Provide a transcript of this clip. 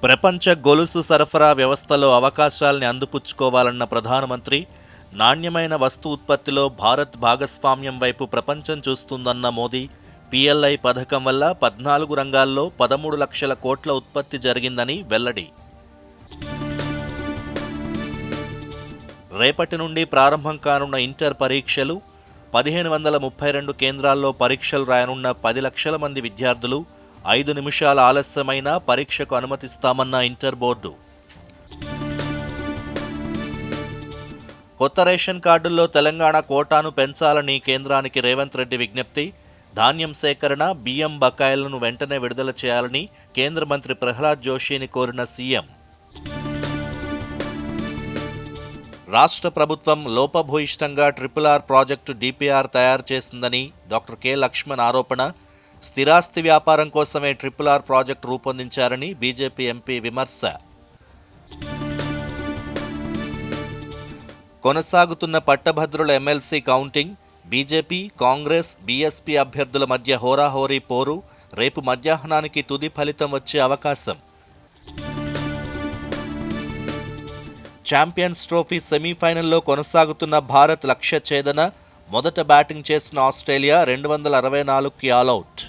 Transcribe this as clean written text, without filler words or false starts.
ప్రపంచ గొలుసు సరఫరా వ్యవస్థలో అవకాశాల్ని అందిపుచ్చుకోవాలన్న ప్రధానమంత్రి, నాణ్యమైన వస్తు ఉత్పత్తిలో భారత్ భాగస్వామ్యం వైపు ప్రపంచం చూస్తుందన్న మోదీ, పిఎల్ఐ పథకం వల్ల 14 రంగాల్లో 13 లక్షల కోట్ల ఉత్పత్తి జరిగిందని వెల్లడి. రేపటి నుండి ప్రారంభం కానున్న ఇంటర్ పరీక్షలు, 1532 కేంద్రాల్లో పరీక్షలు రాయనున్న 10 లక్షల మంది విద్యార్థులు 5 నిమిషాల ఆలస్యమైనా పరీక్షకు అనుమతిస్తామన్న ఇంటర్ బోర్డు. కొత్త రేషన్ కార్డుల్లో తెలంగాణ కోటాను పెంచాలని కేంద్రానికి రేవంత్ రెడ్డి విజ్ఞప్తి. ధాన్యం సేకరణ, బియ్యం బకాయిలను వెంటనే విడుదల చేయాలని కేంద్ర మంత్రి ప్రహ్లాద్ జోషిని కోరిన సీఎం. రాష్ట్ర ప్రభుత్వం లోపభూయిష్టంగా RRR ప్రాజెక్టు DPR తయారు చేసిందని డాక్టర్ కె లక్ష్మణ్ ఆరోపణ. స్థిరాస్తి వ్యాపారం కోసమే RRR ప్రాజెక్టు రూపొందించారని బీజేపీ ఎంపీ విమర్శ. కొనసాగుతున్న పట్టభద్రుల MLC counting. BJP, Congress, BSP అభ్యర్థుల మధ్య హోరాహోరీ పోరు. రేపు మధ్యాహ్నానికి తుది ఫలితం వచ్చే అవకాశం. ఛాంపియన్స్ ట్రోఫీ సెమీఫైనల్లో కొనసాగుతున్న భారత్ లక్ష్య ఛేదన. మొదట బ్యాటింగ్ చేసిన ఆస్ట్రేలియా 264కి ఆలౌట్.